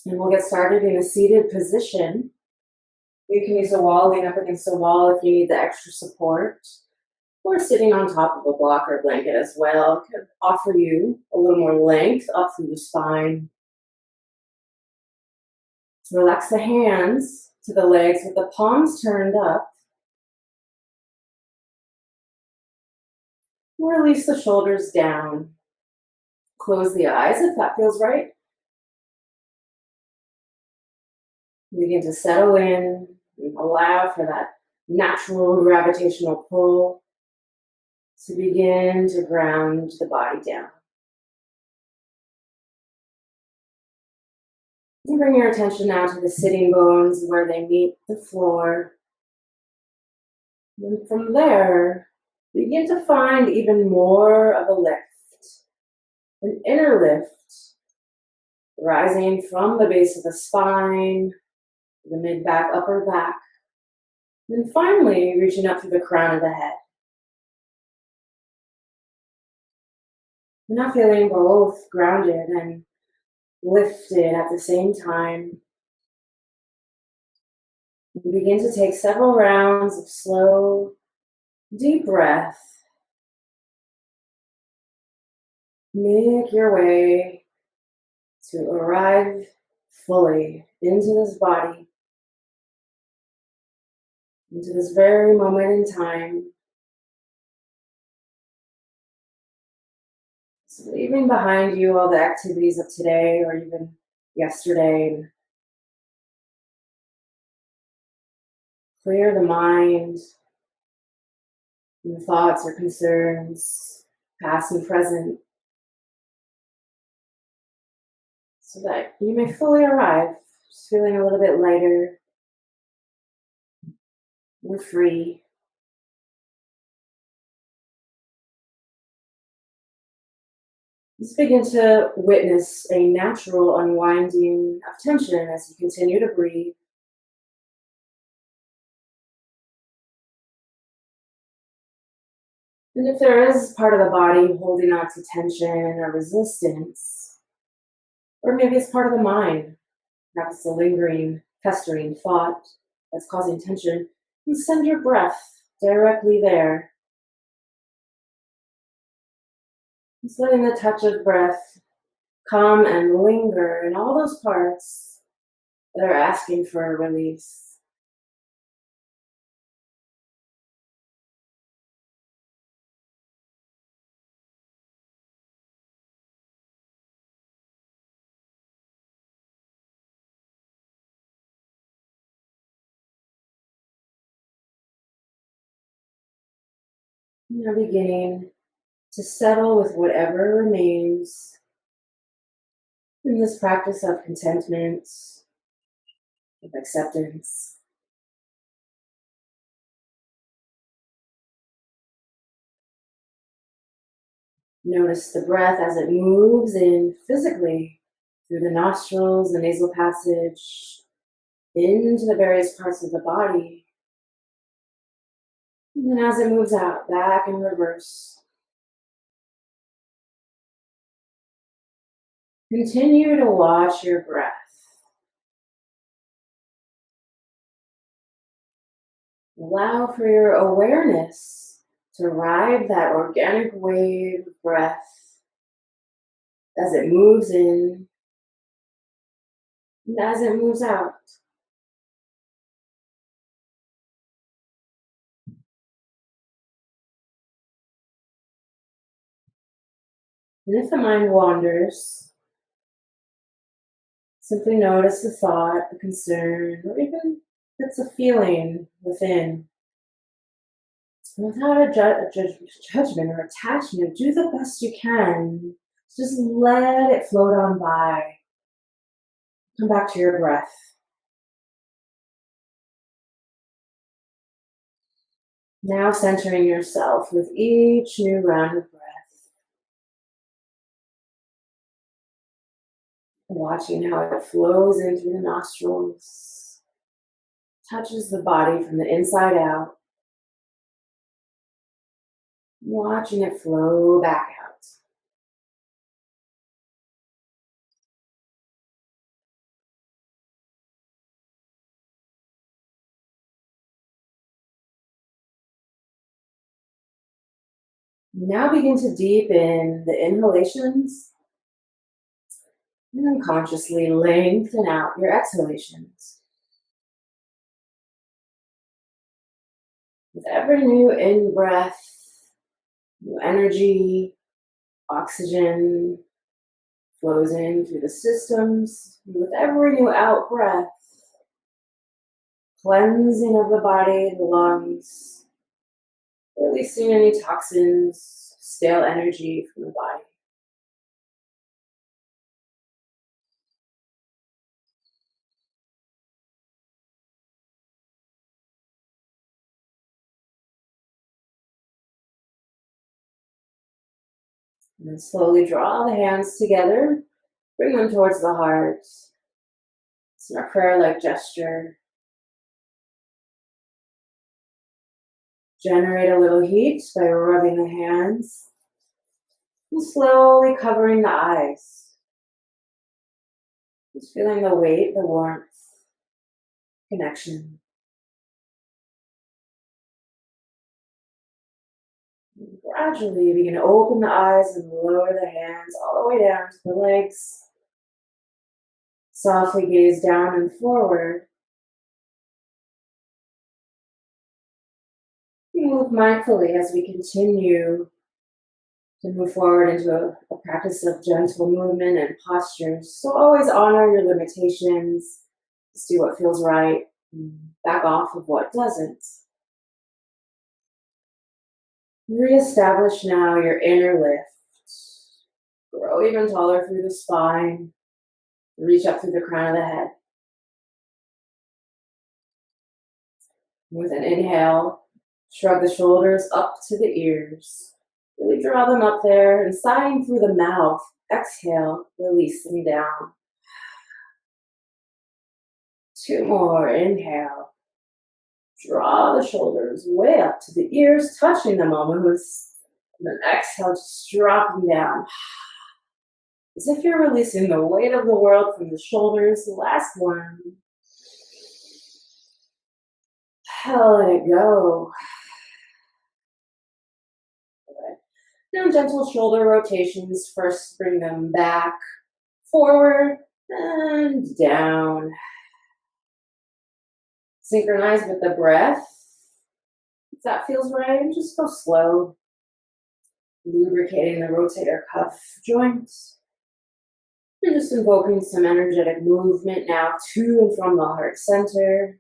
And we'll get started in a seated position. You can use a wall, lean up against a wall if you need the extra support, or sitting on top of a block or blanket as well can offer you a little more length up through the spine. Relax the hands to the legs with the palms turned up. Release the shoulders down. Close the eyes if that feels right. Begin to settle in and allow for that natural gravitational pull to begin to ground the body down. And bring your attention now to the sitting bones where they meet the floor. And from there, begin to find even more of a lift, an inner lift, rising from the base of the spine, the mid-back, upper back, and finally reaching up through the crown of the head. You're now feeling both grounded and lifted at the same time. You begin to take several rounds of slow, deep breath. Make your way to arrive fully into this body, into this very moment in time. So leaving behind you all the activities of today or even yesterday. Clear the mind, your thoughts or concerns, past and present, so that you may fully arrive, just feeling a little bit lighter, more free. Just begin to witness a natural unwinding of tension as you continue to breathe. And if there is part of the body holding on to tension or resistance, or maybe it's part of the mind, perhaps the lingering, festering thought that's causing tension, you send your breath directly there. Just letting the touch of breath come and linger in all those parts that are asking for a release. Now beginning to settle with whatever remains in this practice of contentment, of acceptance. Notice the breath as it moves in physically through the nostrils, the nasal passage, into the various parts of the body. And then as it moves out, back in reverse. Continue to watch your breath. Allow for your awareness to ride that organic wave of breath as it moves in and as it moves out. And if the mind wanders, simply notice the thought, the concern, or even bits of feeling within. Without a judgment or attachment, do the best you can. Just let it float on by. Come back to your breath. Now centering yourself with each new round of breath. Watching how it flows in through the nostrils, touches the body from the inside out. Watching it flow back out. Now begin to deepen the inhalations and then consciously lengthen out your exhalations. With every new in-breath, new energy, oxygen flows in through the systems. With every new out-breath, cleansing of the body, the lungs, releasing any toxins, stale energy from the body. And then slowly draw the hands together, bring them towards the heart. It's a prayer-like gesture. Generate a little heat by rubbing the hands and slowly covering the eyes. Just feeling the weight, the warmth, connection. And gradually you begin to open the eyes and lower the hands all the way down to the legs. Softly gaze down and forward. We move mindfully as we continue to move forward into a practice of gentle movement and postures. So always honor your limitations, just do what feels right, and back off of what doesn't. Reestablish now your inner lift. Grow even taller through the spine. Reach up through the crown of the head. With an inhale, shrug the shoulders up to the ears. Really draw them up there and sighing through the mouth. Exhale, release them down. 2 more, inhale. Draw the shoulders way up to the ears, touching them almost. And then exhale, just drop them down. As if you're releasing the weight of the world from the shoulders. Last one. Let it go. Good. Now gentle shoulder rotations. First bring them back, forward, and down. Synchronize with the breath. If that feels right, just go slow. Lubricating the rotator cuff joints. And just invoking some energetic movement now to and from the heart center,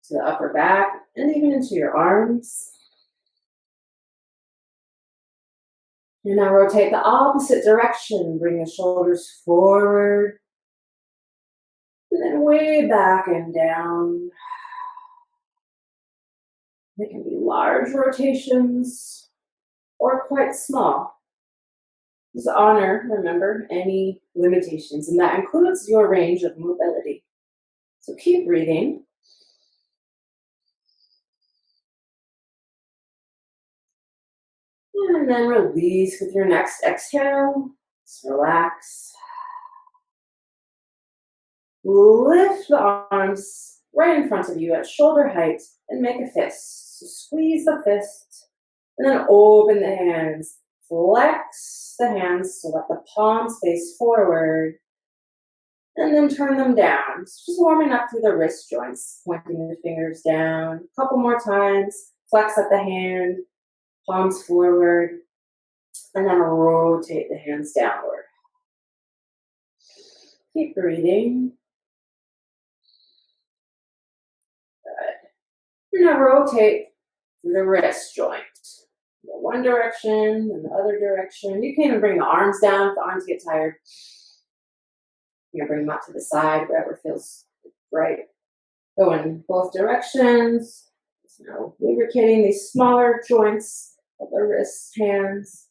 to the upper back, and even into your arms. And now rotate the opposite direction. Bring the shoulders forward. And then way back and down. They can be large rotations or quite small. Just honor, remember, any limitations, and that includes your range of mobility. So keep breathing. And then release with your next exhale. Just relax. Lift the arms right in front of you at shoulder height and make a fist. So squeeze the fist and then open the hands. Flex the hands so that the palms face forward and then turn them down. So just warming up through the wrist joints, pointing the fingers down. A couple more times. Flex at the hand, palms forward, and then rotate the hands downward. Keep breathing. Good. Now rotate through the wrist joint. One direction and the other direction. You can even bring the arms down if the arms get tired. You can bring them out to the side, wherever feels right. Go in both directions. So now lubricating these smaller joints of the wrists, hands.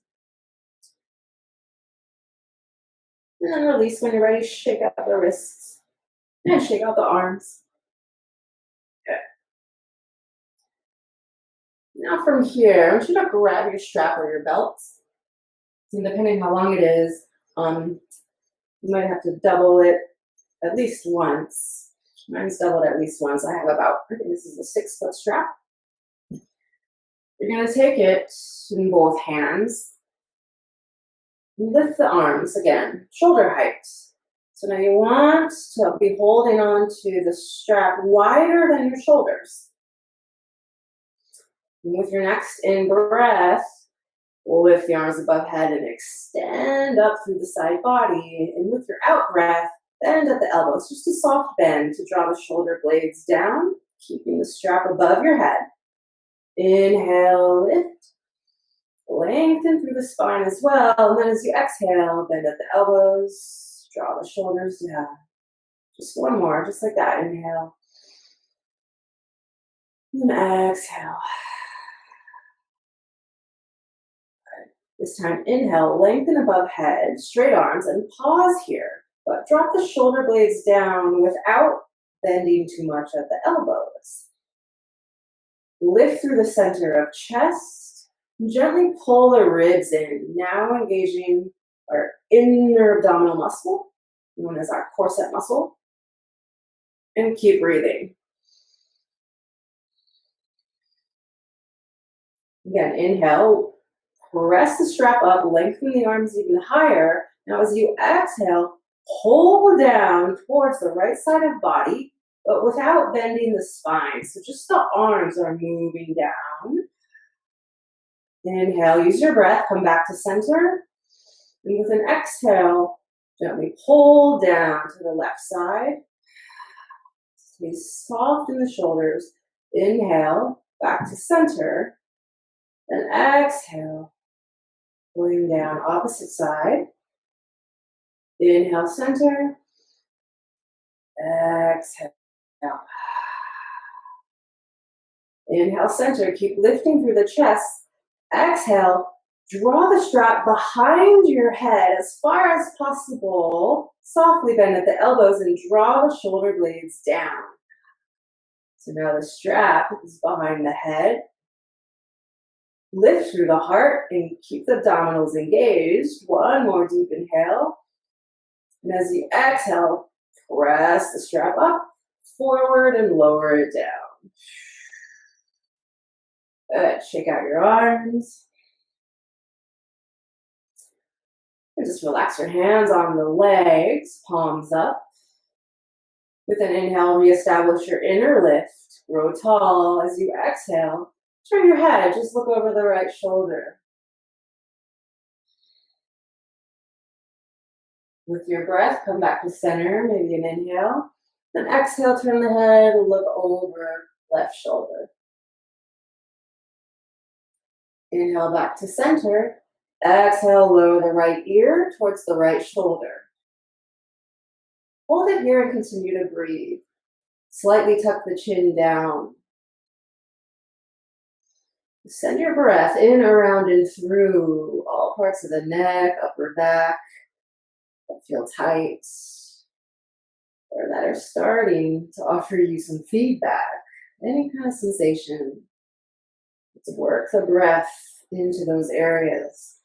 And then release when you're ready. Shake out the wrists and shake out the arms. Good. Now from here, I want you to grab your strap or your belt. And depending how long it is, you might have to double it at least once. Mine's doubled at least once. I have about, I think this is a 6-foot strap. You're going to take it in both hands. Lift the arms again, shoulder height. So now you want to be holding on to the strap wider than your shoulders. And with your next in-breath, lift the arms above head and extend up through the side body. And with your out-breath, bend at the elbows, just a soft bend to draw the shoulder blades down, keeping the strap above your head. Inhale, lift. Lengthen through the spine as well. And then as you exhale, bend at the elbows, draw the shoulders down. Just one more, just like that. Inhale. And exhale. This time, inhale, lengthen above head, straight arms, and pause here. But drop the shoulder blades down without bending too much at the elbows. Lift through the center of chest. Gently pull the ribs in, now engaging our inner abdominal muscle, known as our corset muscle. And keep breathing. Again, inhale. Press the strap up, lengthen the arms even higher. Now as you exhale, pull down towards the right side of body, but without bending the spine. So just the arms are moving down. Inhale, use your breath, come back to center. And with an exhale, gently pull down to the left side. Stay soft in the shoulders. Inhale, back to center. And exhale. Pulling down opposite side. Inhale, center. Exhale. Inhale, center. Keep lifting through the chest. Exhale. Draw the strap behind your head as far as possible. Softly bend at the elbows and draw the shoulder blades down. So now the strap is behind the head. Lift through the heart and keep the abdominals engaged. One more deep inhale. And as you exhale, press the strap up, forward, and lower it down. Good. Shake out your arms. And just relax your hands on the legs, palms up. With an inhale, reestablish your inner lift. Grow tall. As you exhale, turn your head, just look over the right shoulder. With your breath, come back to center, maybe an inhale. Then exhale, turn the head, look over left shoulder. Inhale back to center. Exhale, lower the right ear towards the right shoulder. Hold it here and continue to breathe. Slightly tuck the chin down. Send your breath in, around, and through all parts of the neck, upper back that feel tight or that are starting to offer you some feedback, any kind of sensation. Let's work the breath into those areas.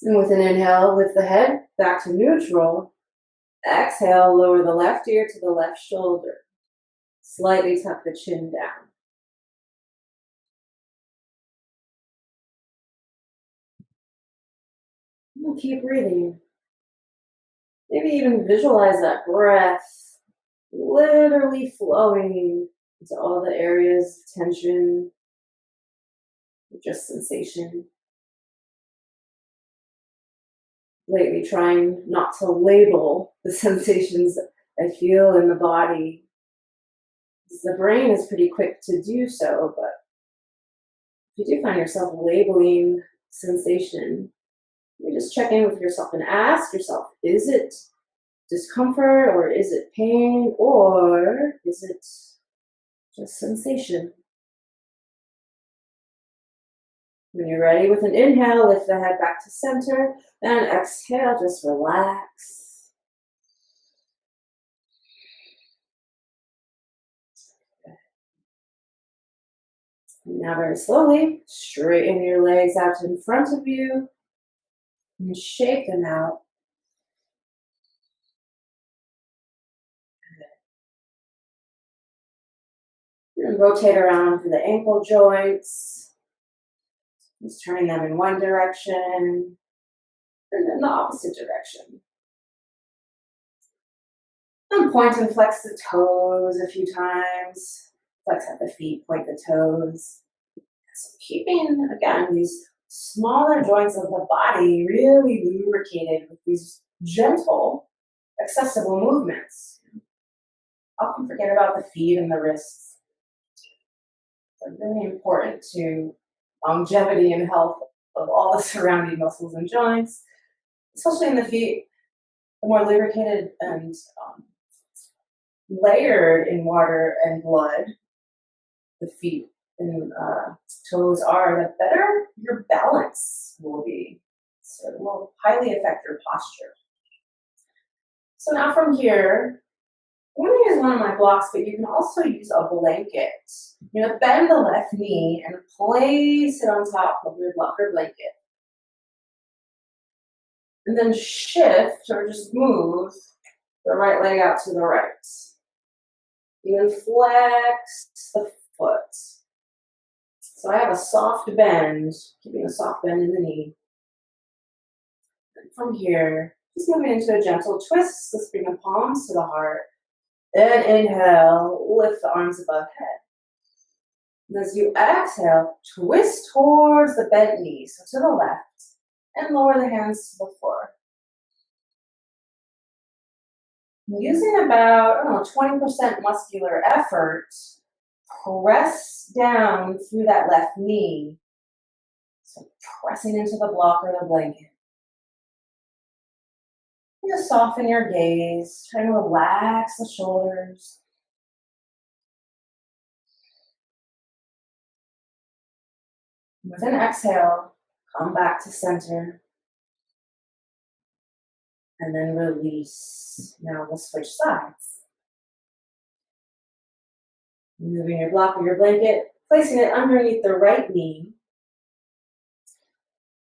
And with an inhale, lift the head back to neutral. Exhale, lower the left ear to the left shoulder. Slightly tuck the chin down. And keep breathing. Maybe even visualize that breath literally flowing into all the areas of tension, just sensation. Lately trying not to label the sensations I feel in the body. The brain is pretty quick to do so, but if you do find yourself labeling sensation, you just check in with yourself and ask yourself, is it discomfort, or is it pain, or is it just sensation? When you're ready, with an inhale, lift the head back to center, and exhale, just relax. Now very slowly, straighten your legs out in front of you and shake them out. And rotate around through the ankle joints, just turning them in one direction and then the opposite direction. And point and flex the toes a few times. Flex at the feet, point the toes. So keeping, again, these smaller joints of the body really lubricated with these gentle, accessible movements. Often forget about the feet and the wrists. They're really important to longevity and health of all the surrounding muscles and joints, especially in the feet. The more lubricated and layered in water and blood the feet and toes are, the better your balance will be. So it will highly affect your posture. So now from here, I'm going to use one of my blocks, but you can also use a blanket. You're going to bend the left knee and place it on top of your block or blanket. And then shift or just move the right leg out to the right. You then flex the foot. So I have a soft bend, keeping a soft bend in the knee. And from here, just moving into a gentle twist. Let's bring the palms to the heart. Then inhale, lift the arms above head. And as you exhale, twist towards the bent knee, so to the left, and lower the hands to the floor. Using about, 20% muscular effort, press down through that left knee. So pressing into the block or the blanket. Just soften your gaze, try to relax the shoulders. With an exhale, come back to center. And then release. Now we'll switch sides. Moving your block or your blanket, placing it underneath the right knee.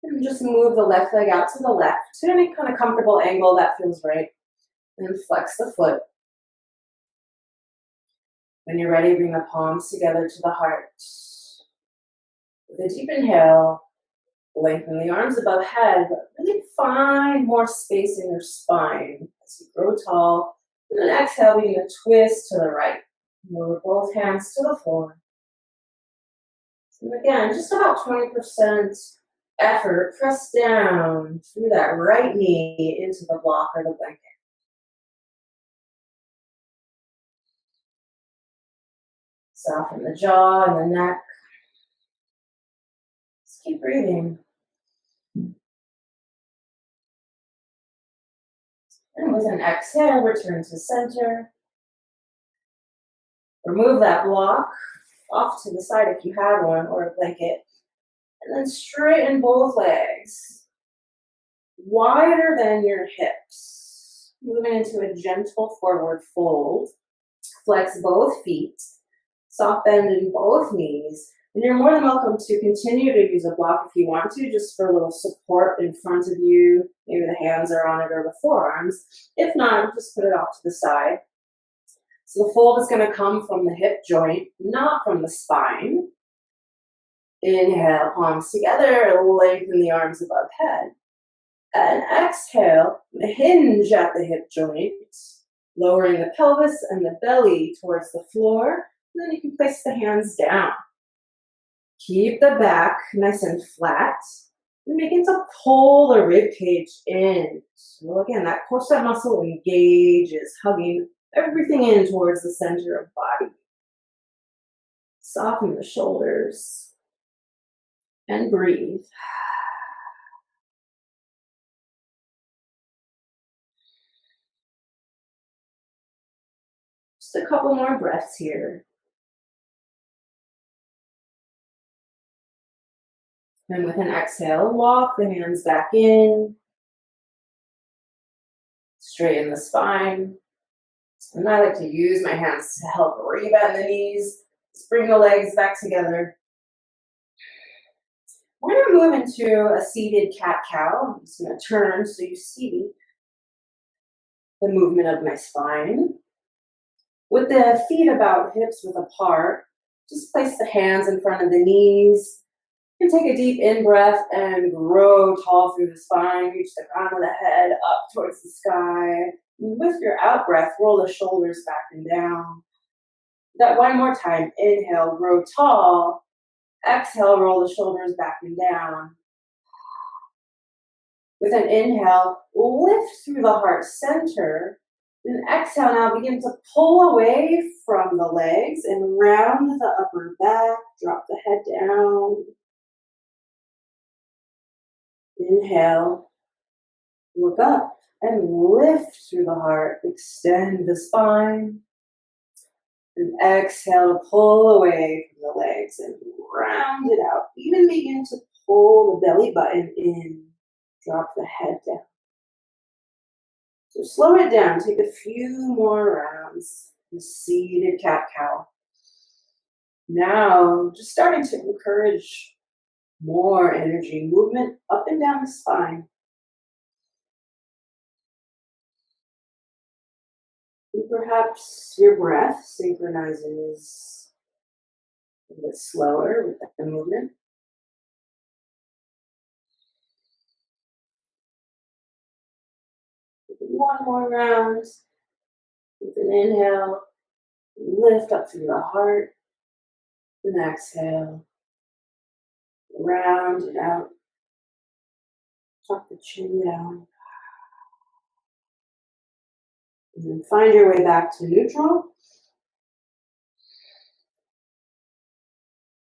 And just move the left leg out to the left to any kind of comfortable angle that feels right. And flex the foot. When you're ready, bring the palms together to the heart. With a deep inhale, lengthen the arms above head, but really find more space in your spine as you grow tall. And then exhale, begin to twist to the right. Move both hands to the floor. And again, just about 20% effort. Press down through that right knee into the block or the blanket. Soften the jaw and the neck. Just keep breathing. And with an exhale, return to center. Remove that block off to the side if you have one, or a blanket. And then straighten both legs wider than your hips. Moving into a gentle forward fold. Flex both feet. Soft bend in both knees. And you're more than welcome to continue to use a block if you want to, just for a little support in front of you. Maybe the hands are on it or the forearms. If not, just put it off to the side. So the fold is going to come from the hip joint, not from the spine. Inhale, palms together, lengthen the arms above head. And exhale, hinge at the hip joint, lowering the pelvis and the belly towards the floor. And then you can place the hands down. Keep the back nice and flat. And begin to pull the rib cage in. So again, that quadricep muscle engages, hugging everything in towards the center of body. Soften the shoulders. And breathe. Just a couple more breaths here. And with an exhale, walk the hands back in. Straighten the spine. And I like to use my hands to help rebend the knees. Just bring the legs back together. We're going to move into a seated cat-cow. I'm just going to turn so you see the movement of my spine. With the feet about hips width apart, Just place the hands in front of the knees and take a deep in breath and grow tall through the spine. Reach the crown of the head up towards the sky. With your out breath, roll the shoulders back and down. That one more time. Inhale, grow tall. Exhale, roll the shoulders back and down. With an inhale, lift through the heart center. Then exhale, now begin to pull away from the legs and round the upper back. Drop the head down. Inhale, look up and lift through the heart. Extend the spine. And exhale to pull away from the legs and round it out. Even begin to pull the belly button in. Drop the head down. So slow it down. Take a few more rounds. The seated cat-cow. Now, just starting to encourage more energy, movement up and down the spine. And perhaps your breath synchronizes a bit slower with the movement. One more round. With an inhale, lift up through the heart. And exhale, round it out. Tuck the chin down. And then find your way back to neutral.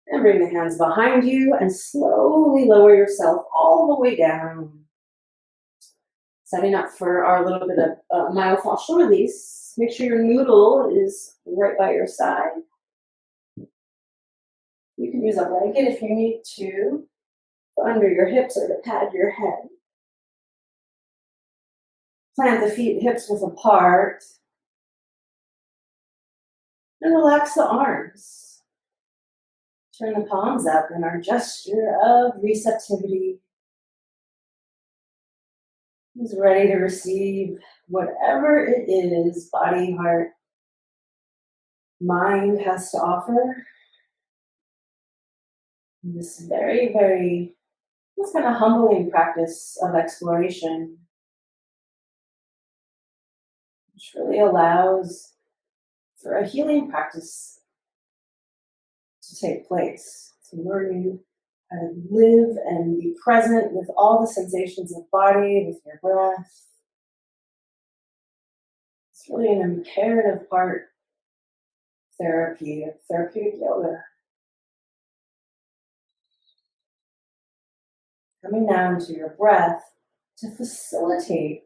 And bring the hands behind you and slowly lower yourself all the way down. Setting up for our little bit of myofascial release. Make sure your noodle is right by your side. You can use a blanket if you need to, under your hips or to pad your head. Plant the feet hips width apart. And relax the arms. Turn the palms up in our gesture of receptivity. Who's ready to receive whatever it is, body, heart, mind has to offer. This very, very, this kind of humbling practice of exploration, which really allows for a healing practice to take place. So learning how to live and be present with all the sensations of body, with your breath. It's really an imperative part of therapy, of therapeutic yoga. Coming down to your breath to facilitate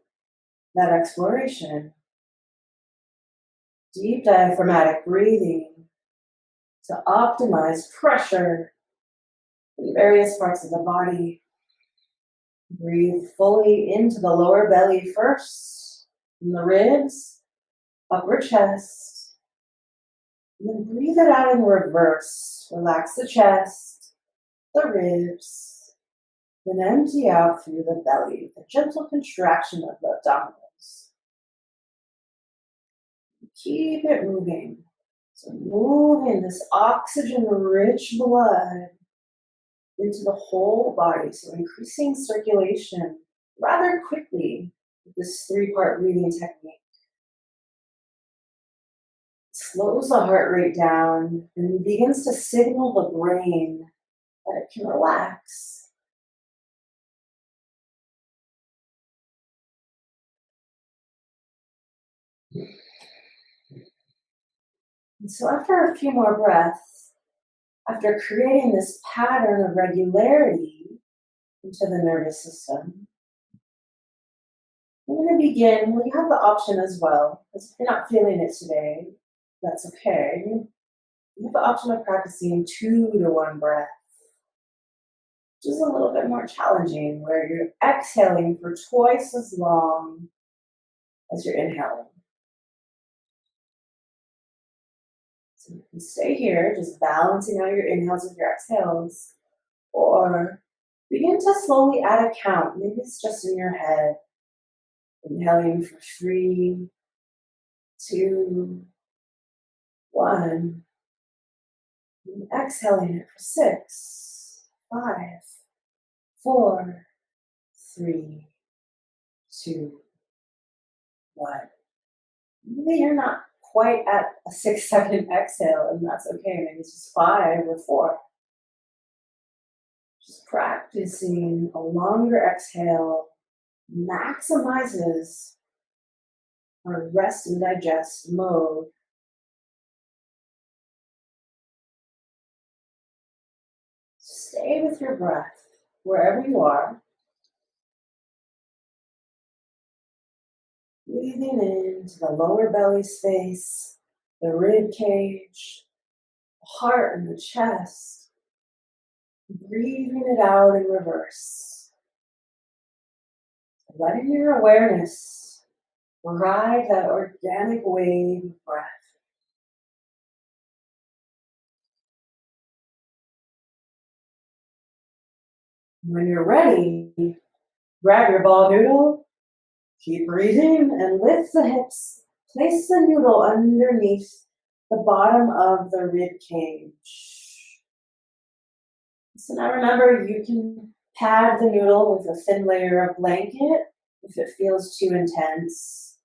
that exploration. Deep diaphragmatic breathing to optimize pressure in various parts of the body. Breathe fully into the lower belly first, in the ribs, upper chest. And then breathe it out in reverse. Relax the chest, the ribs, then empty out through the belly, the gentle contraction of the abdominals. Keep it moving. So moving this oxygen-rich blood into the whole body. So increasing circulation rather quickly with this 3-part breathing technique. Slows the heart rate down and begins to signal the brain that it can relax. And so after a few more breaths, after creating this pattern of regularity into the nervous system, I'm going to begin. Well, you have the option as well, because if you're not feeling it today, that's okay. You have the option of practicing 2 to 1 breath, which is a little bit more challenging, where you're exhaling for twice as long as you're inhaling. So you can stay here, just balancing out your inhales with your exhales, or begin to slowly add a count. Maybe it's just in your head. Inhaling for 3, 2, 1. And exhaling it for 6, 5, 4, 3, 2, 1. Maybe you're not quite at a 6-second exhale, and that's okay. Maybe it's just 5 or 4. Just practicing a longer exhale maximizes our rest and digest mode. Stay with your breath wherever you are. Breathing into the lower belly space, the rib cage, the heart and the chest. Breathing it out in reverse. Letting your awareness ride that organic wave of breath. When you're ready, grab your ball noodle, keep breathing, and lift the hips. Place the noodle underneath the bottom of the rib cage. So now remember, you can pad the noodle with a thin layer of blanket if it feels too intense.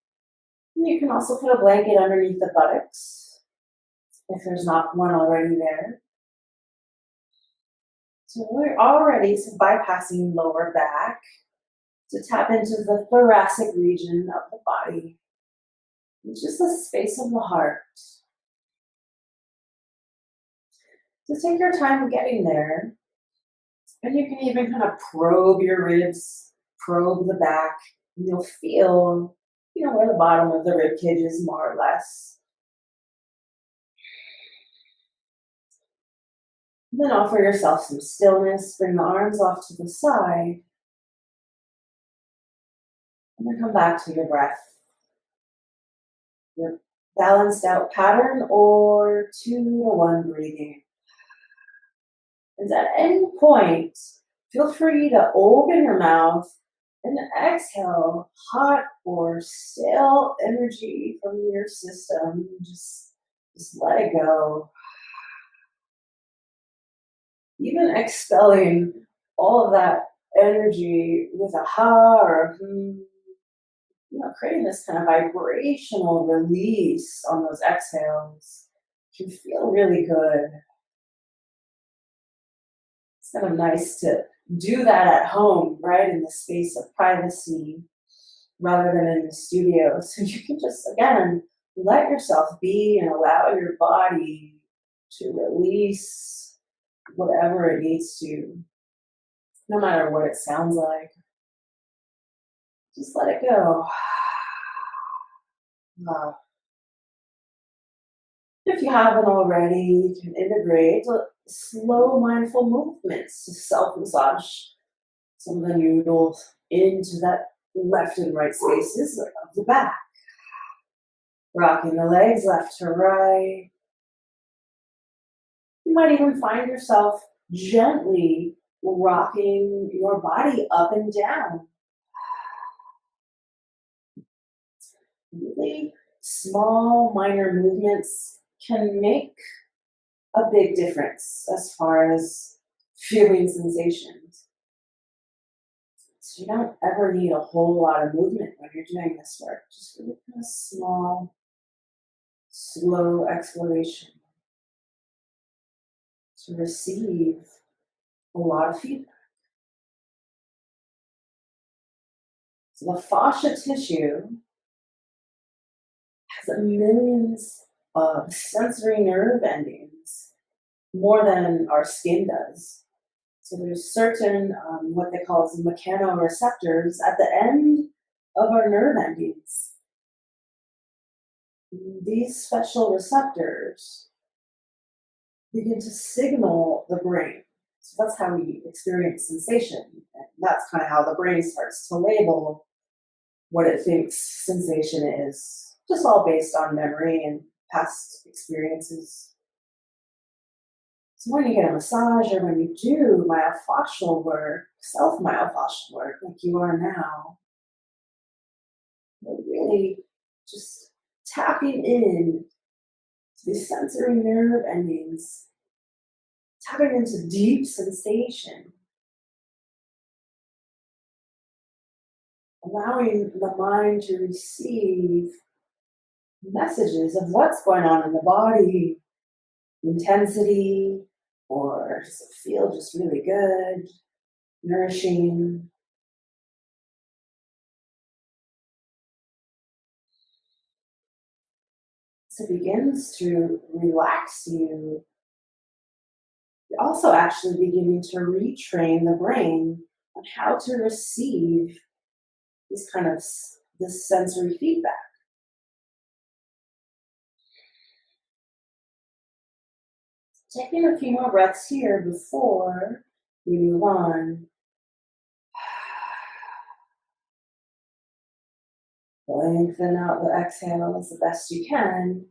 And you can also put a blanket underneath the buttocks if there's not one already there. So we're already bypassing lower back to tap into the thoracic region of the body, which is the space of the heart. So take your time getting there, and you can even kind of probe your ribs, probe the back, and you'll feel, where the bottom of the rib cage is more or less. And then offer yourself some stillness, bring the arms off to the side, and then come back to your breath. Your balanced out pattern or 2-to-1 breathing. And at any point, feel free to open your mouth and exhale hot or stale energy from your system. Just let it go. Even expelling all of that energy with a ha or a creating this kind of vibrational release on those exhales can feel really good. It's kind of nice to do that at home, right, in the space of privacy rather than in the studio. So you can just, again, let yourself be and allow your body to release whatever it needs to, no matter what it sounds like. Just let it go. If you haven't already, you can integrate slow, mindful movements to self-massage some of the noodles into that left and right spaces of the back. Rocking the legs left to right. You might even find yourself gently rocking your body up and down. Really small, minor movements can make a big difference as far as feeling sensations. So you don't ever need a whole lot of movement when you're doing this work. Just really kind of small, slow exploration to receive a lot of feedback. So the fascia tissue has millions of sensory nerve endings, more than our skin does. So there's certain, what they call as mechanoreceptors at the end of our nerve endings. These special receptors begin to signal the brain. So that's how we experience sensation. And that's kind of how the brain starts to label what it thinks sensation is, just all based on memory and past experiences. So when you get a massage or when you do myofascial work, self-myofascial work like you are now, you're really just tapping in to these sensory nerve endings tapping into deep sensation, allowing the mind to receive messages of what's going on in the body, intensity, or does it feel just really good, nourishing? So it begins to relax you. You're also actually beginning to retrain the brain on how to receive this sensory feedback. Taking a few more breaths here before we move on. Lengthen out the exhale as the best you can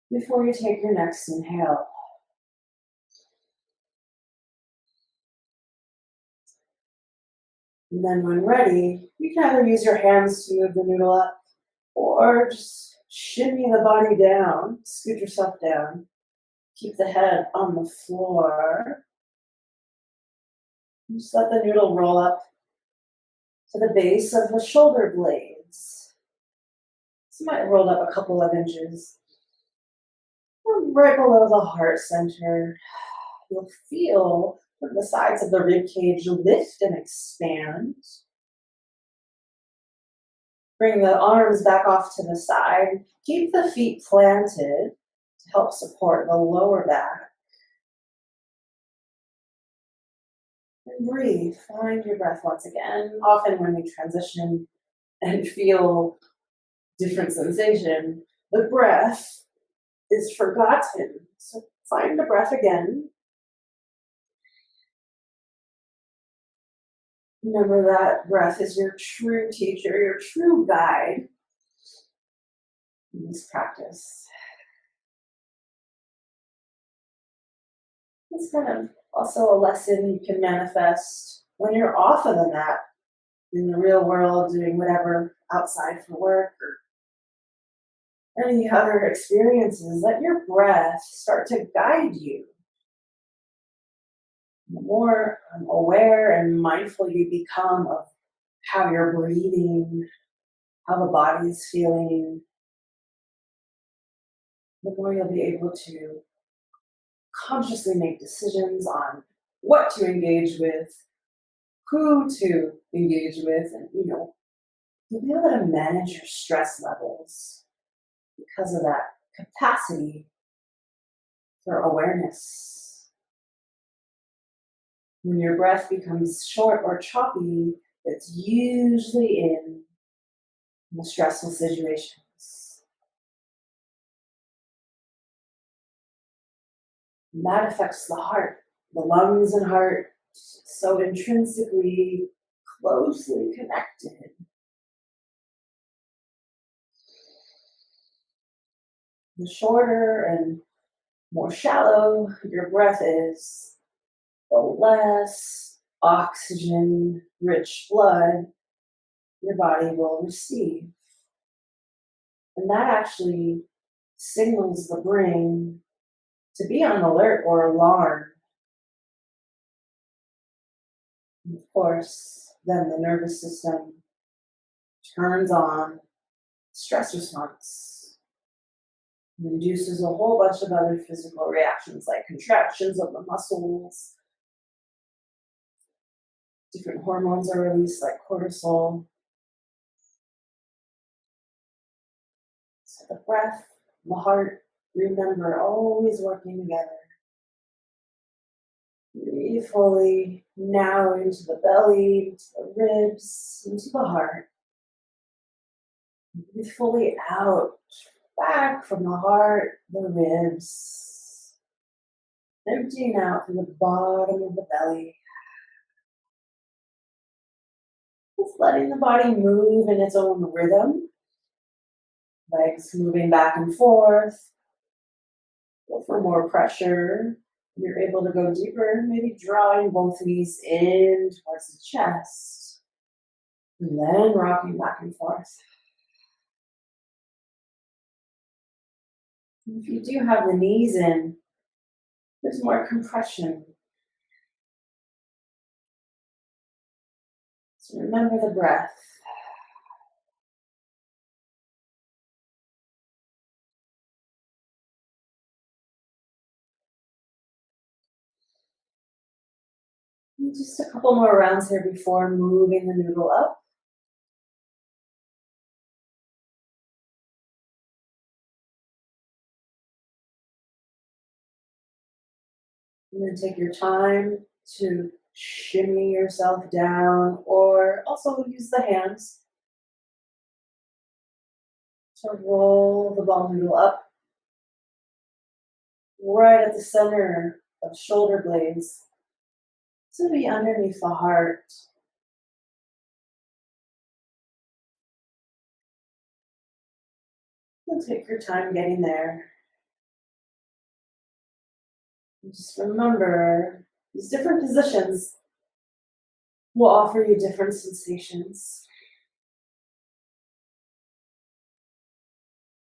before you take your next inhale. And then when ready, you can either use your hands to move the noodle up or just shimmy the body down, scoot yourself down. Keep the head on the floor. Just let the noodle roll up to the base of the shoulder blades. So you might roll up a couple of inches. Right below the heart center, you'll feel the sides of the rib cage lift and expand. Bring the arms back off to the side. Keep the feet planted to help support the lower back. And breathe. Find your breath once again. Often when we transition and feel different sensation, the breath is forgotten. So find the breath again. Remember that breath is your true teacher, your true guide in this practice. It's kind of also a lesson you can manifest when you're off of the mat in the real world, doing whatever outside for work or any other experiences. Let your breath start to guide you. The more aware and mindful you become of how you're breathing, how the body is feeling, the more you'll be able to consciously make decisions on what to engage with, who to engage with, and you'll be able to manage your stress levels because of that capacity for awareness. When your breath becomes short or choppy, it's usually in the stressful situations. And that affects the heart, the lungs and heart, so intrinsically, closely connected. The shorter and more shallow your breath is, the less oxygen-rich blood your body will receive. And that actually signals the brain to be on alert or alarm. And of course, then the nervous system turns on stress response and induces a whole bunch of other physical reactions like contractions of the muscles. Different hormones are released like cortisol. So the breath, the heart, remember, always working together. Breathe fully now into the belly, into the ribs, into the heart. Breathe fully out, back from the heart, the ribs. Emptying out from the bottom of the belly. Just letting the body move in its own rhythm. Legs moving back and forth. Go for more pressure. You're able to go deeper, maybe drawing both knees in towards the chest. And then rocking back and forth. If you do have the knees in, There's more compression. So remember the breath. And just a couple more rounds here before moving the noodle up. And then take your time to shimmy yourself down, or also use the hands to roll the ball noodle up right at the center of shoulder blades to be underneath the heart. And take your time getting there. And just remember, these different positions will offer you different sensations.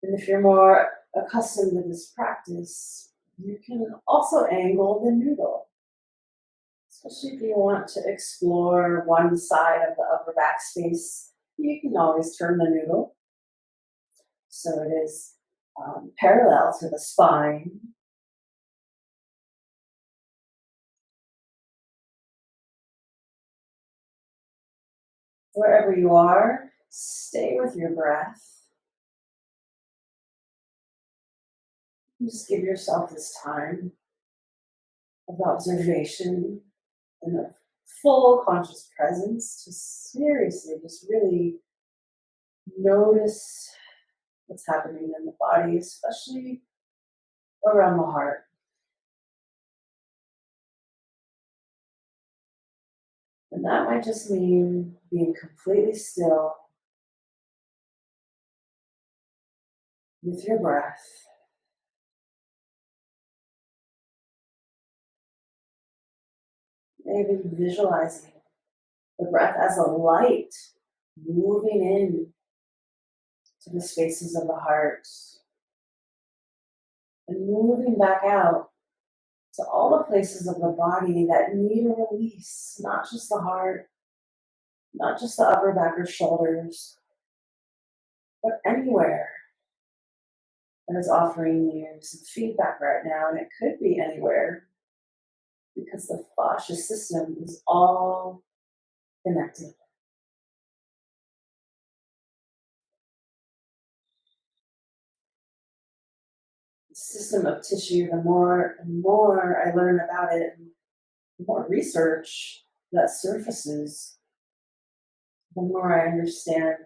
And if you're more accustomed to this practice, you can also angle the noodle, especially if you want to explore one side of the upper back space. You can always turn the noodle so it is parallel to the spine. Wherever you are, stay with your breath. Just give yourself this time of observation and of full conscious presence to seriously just really notice what's happening in the body, especially around the heart. And that might just mean being completely still with your breath. Maybe visualizing the breath as a light moving in to the spaces of the heart and moving back out to all the places of the body that need a release, not just the heart, not just the upper back or shoulders, but anywhere that is offering you some feedback right now. And it could be anywhere because the fascia system is all connected. The system of tissue, the more and more I learn about it, the more research that surfaces, the more I understand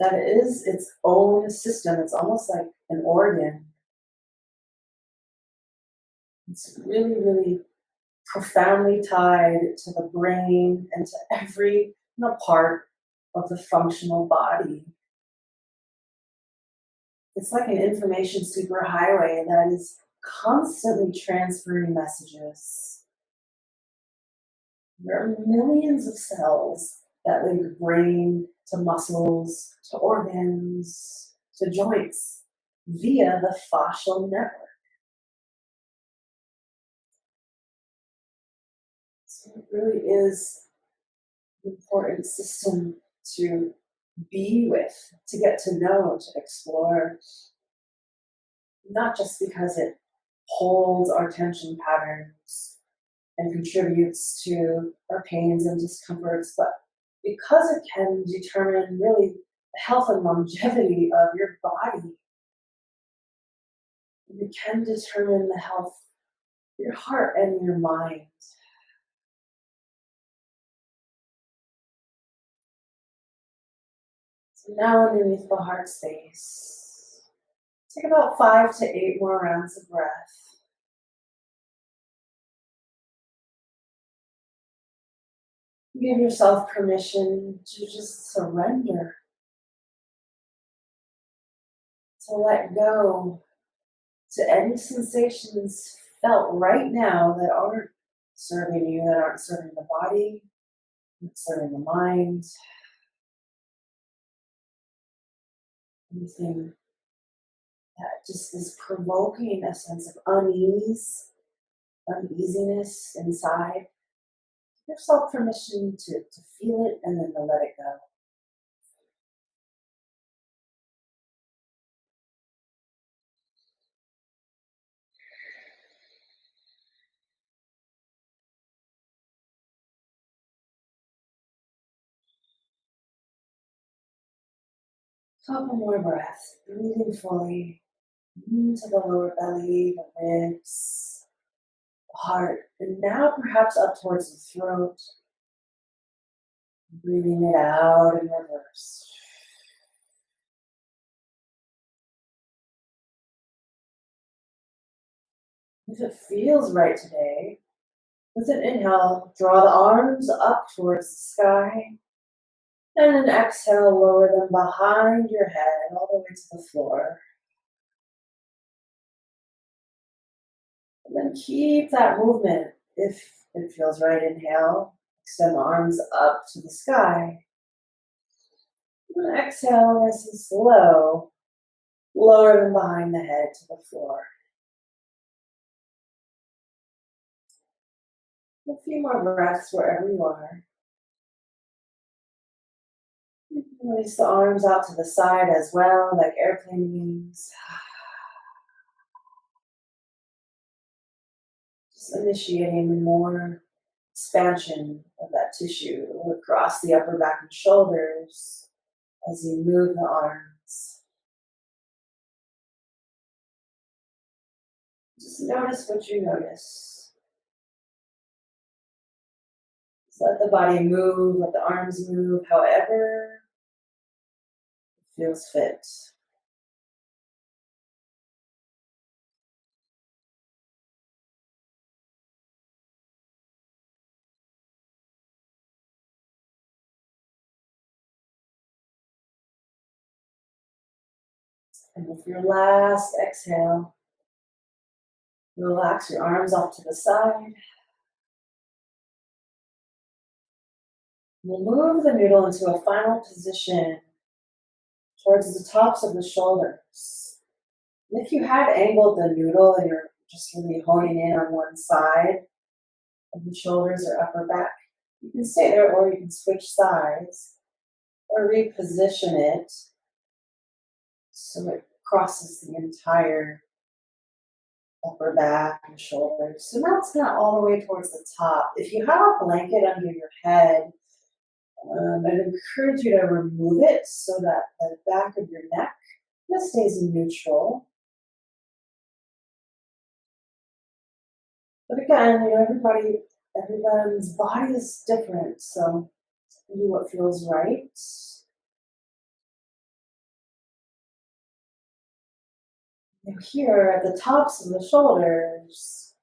that it is its own system. It's almost like an organ. It's really, really profoundly tied to the brain and to every part of the functional body. It's like an information superhighway that is constantly transferring messages. There are millions of cells that link brain to muscles, to organs, to joints via the fascial network. So it really is an important system to be with, to get to know, to explore, not just because it holds our tension patterns and contributes to our pains and discomforts, but because it can determine really the health and longevity of your body. It can determine the health of your heart and your mind. So now underneath the heart space, take about 5 to 8 more rounds of breath. Give yourself permission to just surrender, to let go, to any sensations felt right now that aren't serving you, that aren't serving the body, not serving the mind, anything that just is provoking a sense of unease uneasiness inside. Give yourself permission to feel it and then to let it go. Couple more breaths, breathing fully into the lower belly, the ribs, the heart, and now perhaps up towards the throat. Breathing it out in reverse. If it feels right today, with an inhale, draw the arms up towards the sky, and an exhale, lower them behind your head all the way to the floor. And then keep that movement. If it feels right, inhale, extend the arms up to the sky. And exhale, nice and slow, lower them behind the head to the floor. A few more breaths wherever you are. You can release the arms out to the side as well, like airplane wings. Just initiating more expansion of that tissue across the upper back and shoulders as you move the arms. Just notice what you notice. Just let the body move, let the arms move, however it feels fit. And with your last exhale, relax your arms off to the side. We'll move the noodle into a final position towards the tops of the shoulders. And if you had angled the noodle and you're just really honing in on one side of the shoulders or upper back, you can stay there or you can switch sides or reposition it so it crosses the entire upper back and shoulders. So now it's not all the way towards the top. If you have a blanket under your head, I'd encourage you to remove it so that the back of your neck stays neutral. But again, everyone's body is different, so do what feels right. Now here at the tops of the shoulders,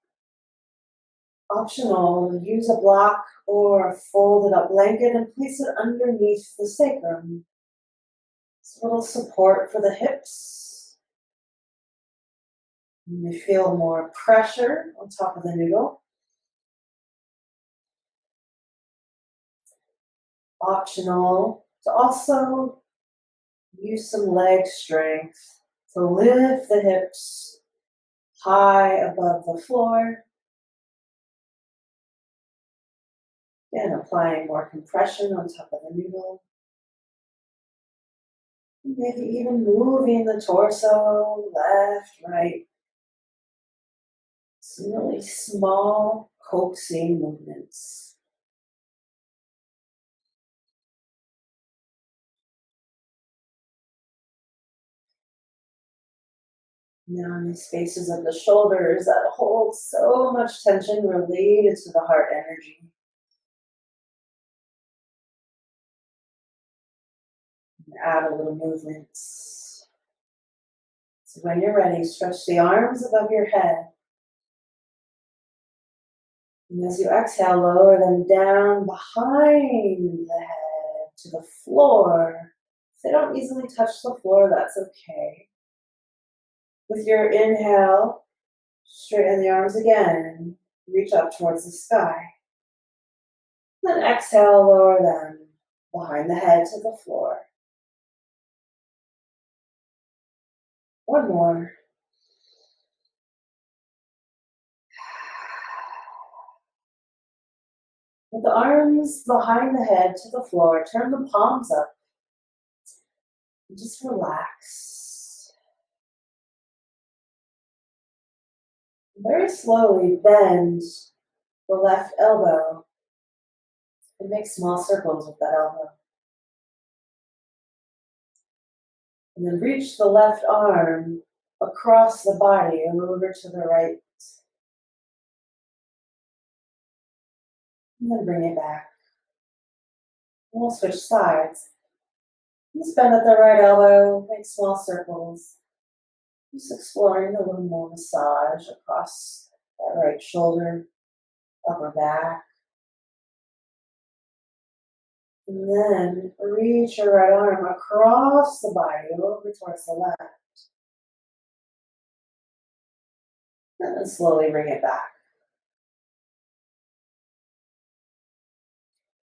optional, use a block or a folded up blanket and place it underneath the sacrum. It's a little support for the hips. You may feel more pressure on top of the noodle. Optional to also use some leg strength to lift the hips high above the floor. Again, applying more compression on top of the noodle. Maybe even moving the torso left, right. Some really small coaxing movements. Now in the spaces of the shoulders that hold so much tension related to the heart energy. Add a little movement. So when you're ready, stretch the arms above your head. And as you exhale, lower them down behind the head to the floor. If they don't easily touch the floor, that's okay. With your inhale, straighten the arms again. Reach up towards the sky. Then exhale, lower them behind the head to the floor. One more. With the arms behind the head to the floor, turn the palms up and just relax. Very slowly bend the left elbow and make small circles with that elbow. And then reach the left arm across the body and over to the right. And then bring it back. And we'll switch sides. Just bend at the right elbow, make small circles. Just exploring a little more massage across that right shoulder, upper back. And then reach your right arm across the body, over towards the left. And then slowly bring it back.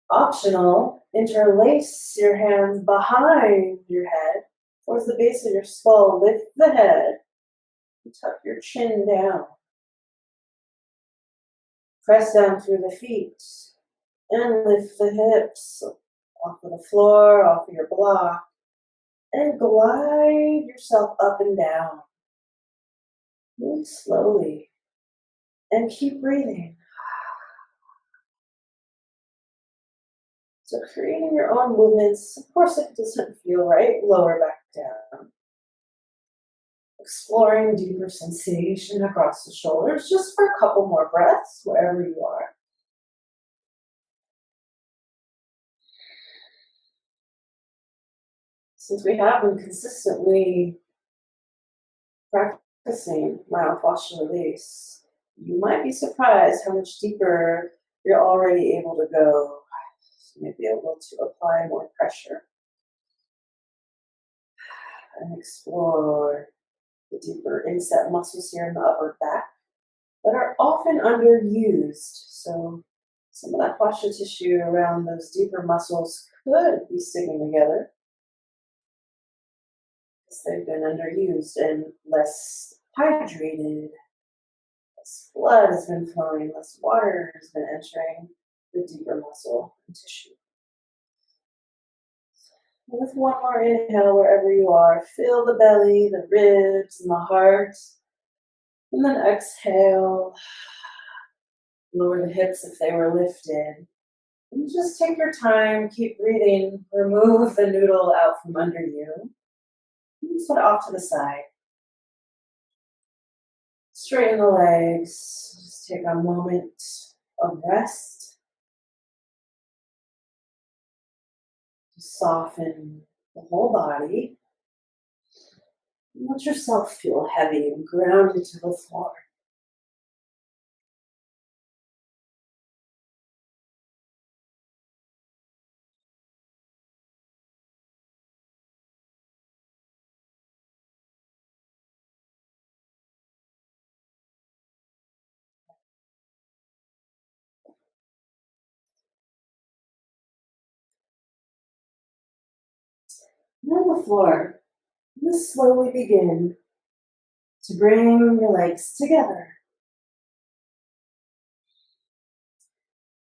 Optional, interlace your hands behind your head, towards the base of your skull. Lift the head, and tuck your chin down. Press down through the feet, and lift the hips off of the floor, off of your block, and glide yourself up and down. Move slowly, and keep breathing. So creating your own movements. Of course, if it doesn't feel right, lower back down. Exploring deeper sensation across the shoulders, just for a couple more breaths, wherever you are. Since we have been consistently practicing myofascial release, you might be surprised how much deeper you're already able to go. So you may be able to apply more pressure and explore the deeper inset muscles here in the upper back that are often underused. So some of that fascia tissue around those deeper muscles could be sticking together because they've been underused and less hydrated. Less blood has been flowing, less water has been entering the deeper muscle and tissue. With one more inhale, wherever you are, feel the belly, the ribs, and the heart. And then exhale, lower the hips if they were lifted. And just take your time, keep breathing, remove the noodle out from under you. And set it off to the side. Straighten the legs, just take a moment of rest. Soften the whole body. And let yourself feel heavy and grounded to the floor. And on the floor, just slowly begin to bring your legs together.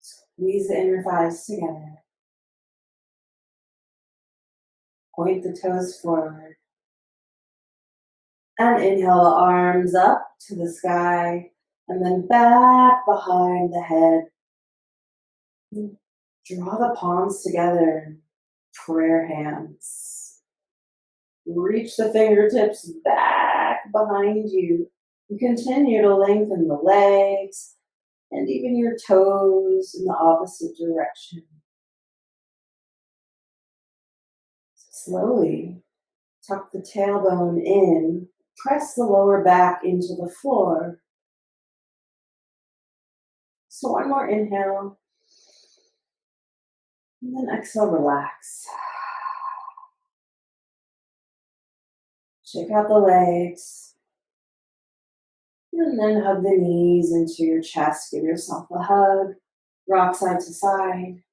Squeeze the inner thighs together. Point the toes forward. And inhale the arms up to the sky and then back behind the head. And draw the palms together, prayer hands. Reach the fingertips back behind you. And continue to lengthen the legs and even your toes in the opposite direction. Slowly tuck the tailbone in, press the lower back into the floor. So one more inhale, and then exhale, relax. Shake out the legs, and then hug the knees into your chest. Give yourself a hug, rock side to side.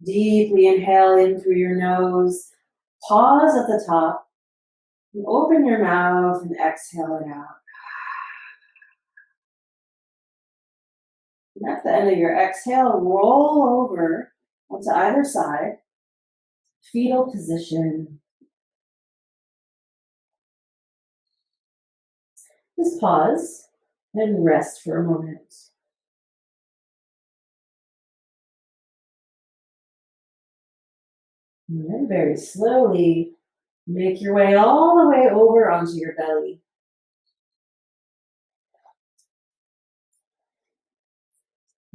Deeply inhale in through your nose. Pause at the top. And open your mouth and exhale it out. And at the end of your exhale, roll over onto either side, fetal position. Just pause and rest for a moment. And then very slowly make your way all the way over onto your belly.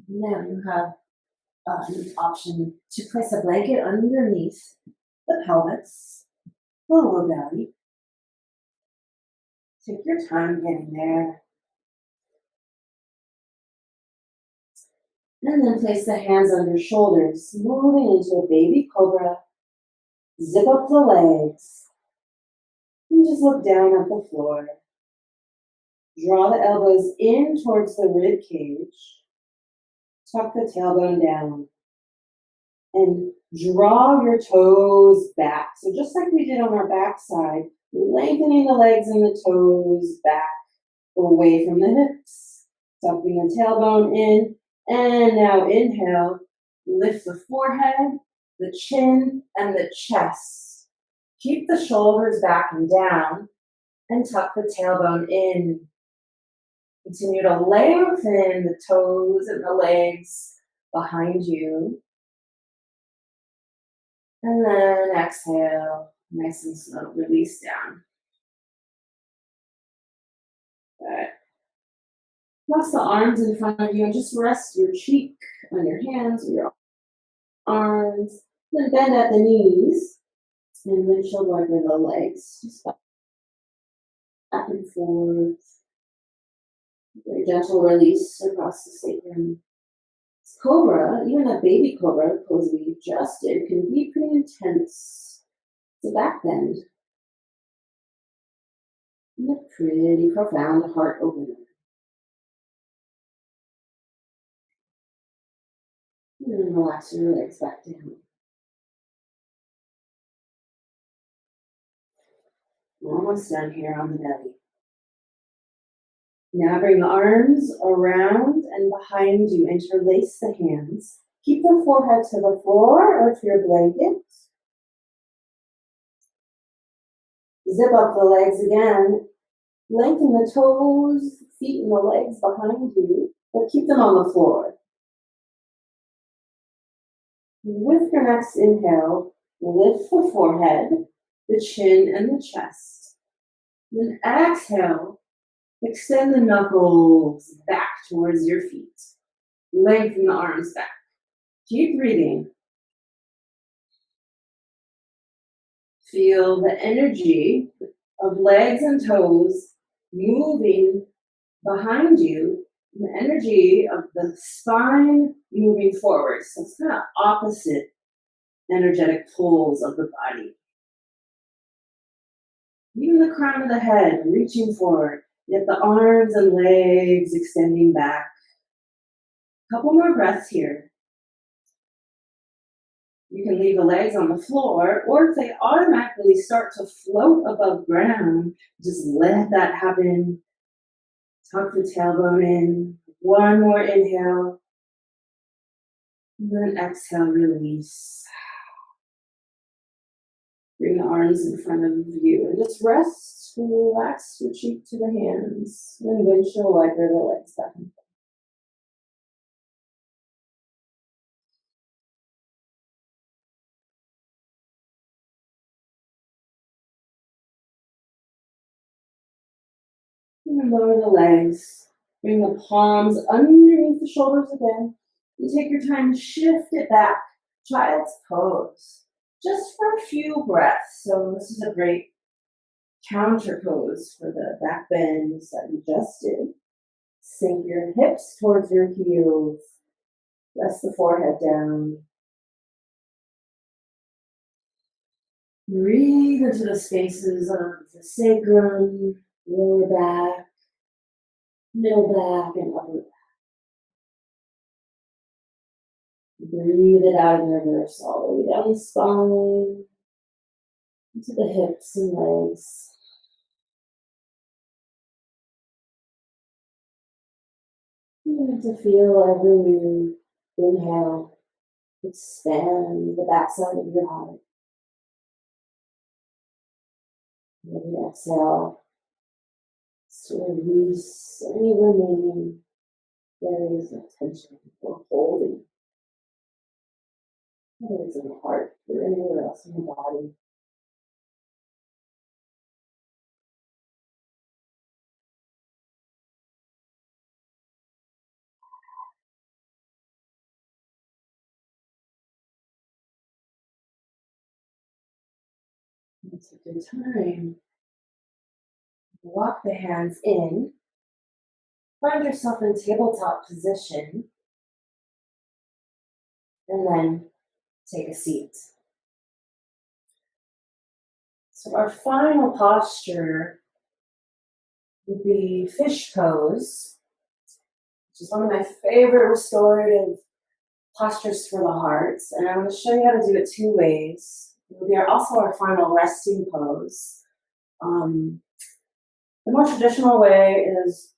Now you have an option to place a blanket underneath the pelvis, the lower belly. Take your time getting there. And then place the hands on your shoulders, moving into a baby cobra. Zip up the legs. And just look down at the floor. Draw the elbows in towards the rib cage. Tuck the tailbone down. And draw your toes back. So just like we did on our back side, lengthening the legs and the toes back away from the hips. Tucking the tailbone in. And now inhale, lift the forehead, the chin, and the chest. Keep the shoulders back and down, and tuck the tailbone in. Continue to lengthen the toes and the legs behind you. And then exhale, nice and slow, release down. Good. Cross the arms in front of you and just rest your cheek on your hands or your arms. Then bend at the knees and windshield wiper the legs. Just back and forth. Very gentle release across the sacrum. This cobra, even a baby cobra pose we just did, can be pretty intense. It's a back bend. And a pretty profound heart opener. And then relax your legs back down. We're almost done here on the belly. Now bring the arms around and behind you. Interlace the hands. Keep the forehead to the floor or to your blanket. Zip up the legs again. Lengthen the toes, feet, and the legs behind you, but keep them on the floor. With your next inhale, lift the forehead, the chin, and the chest. Then exhale, extend the knuckles back towards your feet. Lengthen the arms back. Keep breathing. Feel the energy of legs and toes moving behind you, and the energy of the spine moving forward. So it's kind of opposite energetic poles of the body. Even the crown of the head reaching forward, yet the arms and legs extending back. A couple more breaths here. You can leave the legs on the floor, or if they automatically start to float above ground, just let that happen. Tuck the tailbone in. One more inhale. And then exhale, release. Bring the arms in front of you and just rest. Relax your cheek to the hands. And windshield wiper the legs back and forth. And lower the legs. Bring the palms underneath the shoulders again. And take your time, shift it back. Child's pose. Just for a few breaths. So this is a great counter pose for the back bends that we just did. Sink your hips towards your heels. Rest the forehead down. Breathe into the spaces of the sacrum, lower back, middle back, and upper back. Breathe it out in reverse all the way down the spine, into the hips and legs. You have to feel every new inhale expand the backside of your heart. Every exhale to release any remaining areas of tension or holding, whether it's in the heart or anywhere else in the body. And take your time. Walk the hands in. Find yourself in tabletop position. And then take a seat. So our final posture would be fish pose, which is one of my favorite restorative postures for the heart. And I'm going to show you how to do it two ways. It will be also our final resting pose. The more traditional way is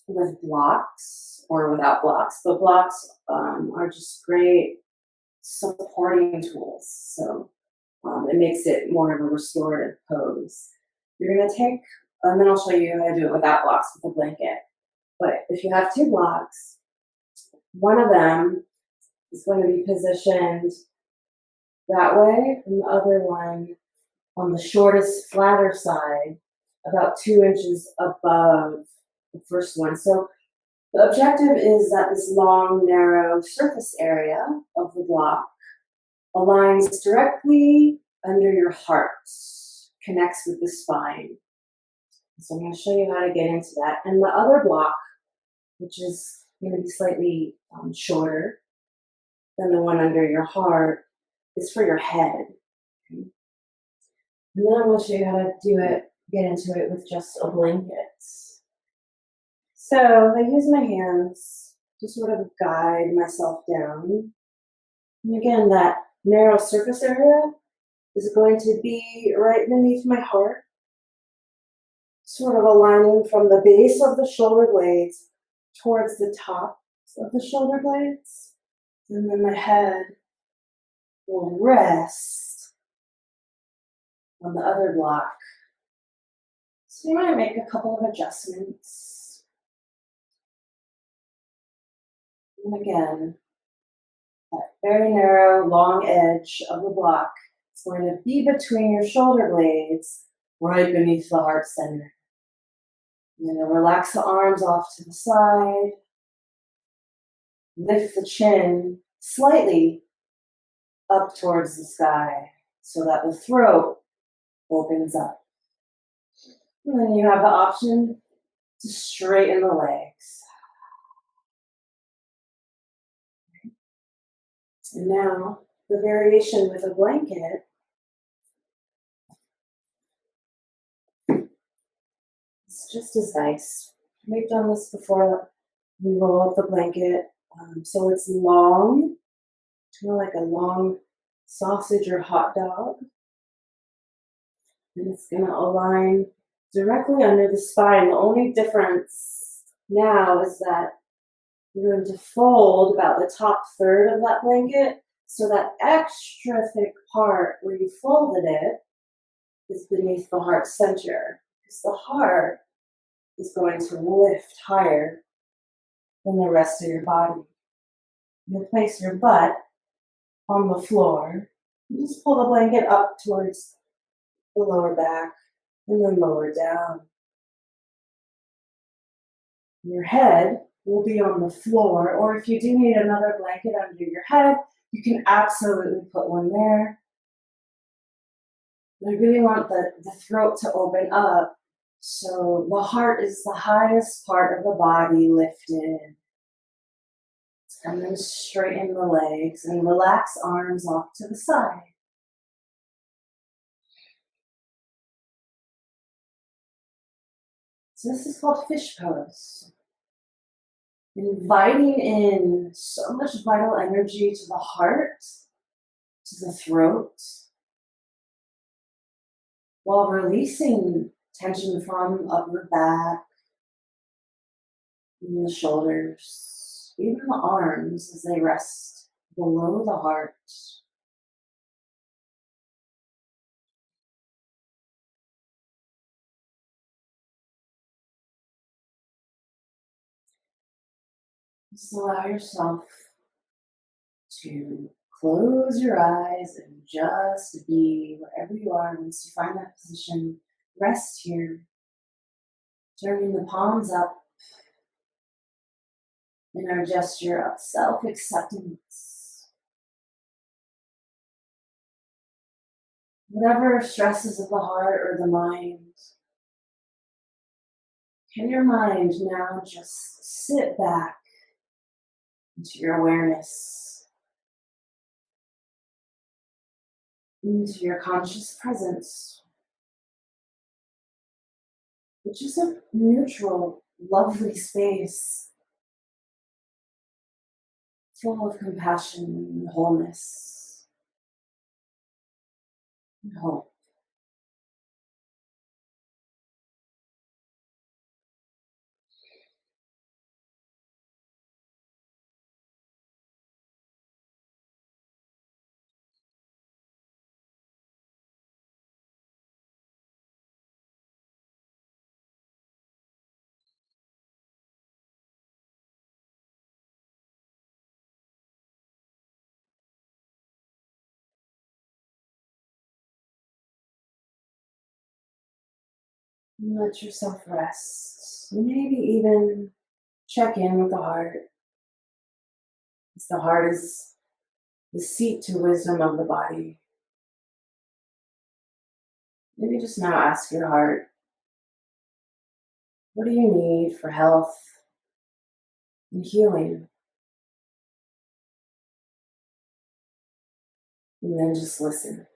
with blocks or without blocks. The blocks are just great supporting tools. So it makes it more of a restorative pose. You're going to take, and then I'll show you how to do it without blocks with a blanket. But if you have two blocks, one of them is going to be positioned that way, and the other one on the shortest, flatter side, about 2 inches above the first one. So the objective is that this long, narrow surface area of the block aligns directly under your heart, connects with the spine. So I'm going to show you how to get into that. And the other block, which is going to be slightly shorter than the one under your heart, is for your head. Okay? And then I'm going to show you how to do it, get into it with just a blanket. So I use my hands to sort of guide myself down. And again, that narrow surface area is going to be right beneath my heart, sort of aligning from the base of the shoulder blades towards the top of the shoulder blades. And then my head will rest on the other block. So you might make a couple of adjustments. And again, that very narrow, long edge of the block is going to be between your shoulder blades, right beneath the heart center. And then relax the arms off to the side. Lift the chin slightly up towards the sky so that the throat opens up. And then you have the option to straighten the legs. And now the variation with a blanket is just as nice. We've done this before. We roll up the blanket so it's long, kind of like a long sausage or hot dog. And it's going to align directly under the spine. The only difference now is that you're going to fold about the top third of that blanket, so that extra thick part where you folded it is beneath the heart center, because the heart is going to lift higher than the rest of your body. You'll place your butt on the floor. You just pull the blanket up towards the lower back and then lower down. Your head will be on the floor, or if you do need another blanket under your head, you can absolutely put one there. But I really want the throat to open up, so the heart is the highest part of the body lifted. And then straighten the legs and relax arms off to the side. So this is called fish pose. Inviting in so much vital energy to the heart, to the throat, while releasing tension from upper back, and the shoulders. even the arms as they rest below the heart. Just allow yourself to close your eyes and just be wherever you are. Once you find that position, rest here, turning the palms up in our gesture of self-acceptance. Whatever stresses of the heart or the mind, can your mind now just sit back into your awareness, into your conscious presence, which is a neutral, lovely space full of compassion and wholeness and hope. And let yourself rest. Maybe even check in with the heart, as the heart is the seat to wisdom of the body. Maybe just now ask your heart, what do you need for health and healing? And then just listen.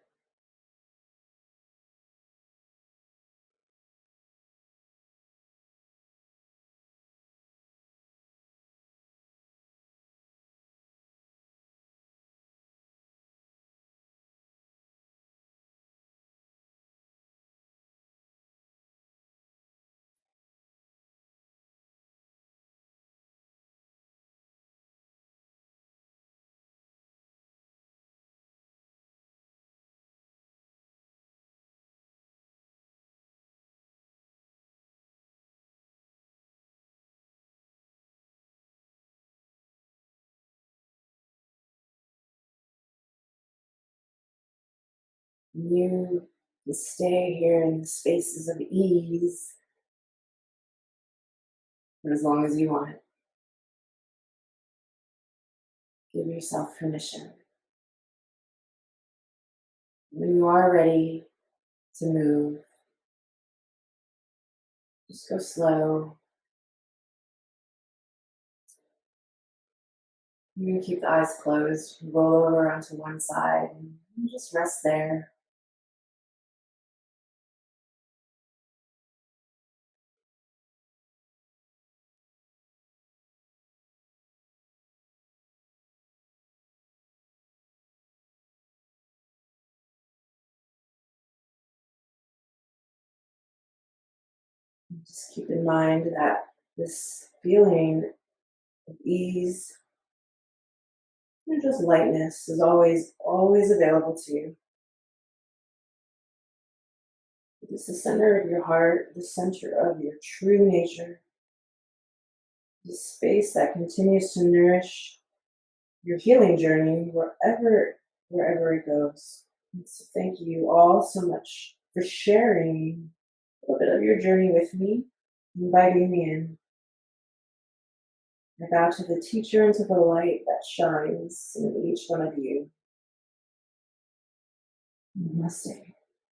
You can stay here in the spaces of ease for as long as you want. Give yourself permission. When you are ready to move, just go slow. You can keep the eyes closed, roll over onto one side, and just rest there. Just keep in mind that this feeling of ease and just lightness is always available to you. It's the center of your heart, the center of your true nature, the space that continues to nourish your healing journey wherever it goes. And so thank you all so much for sharing a little bit of your journey with me, inviting me in. I bow to the teacher and to the light that shines in each one of you. Namaste.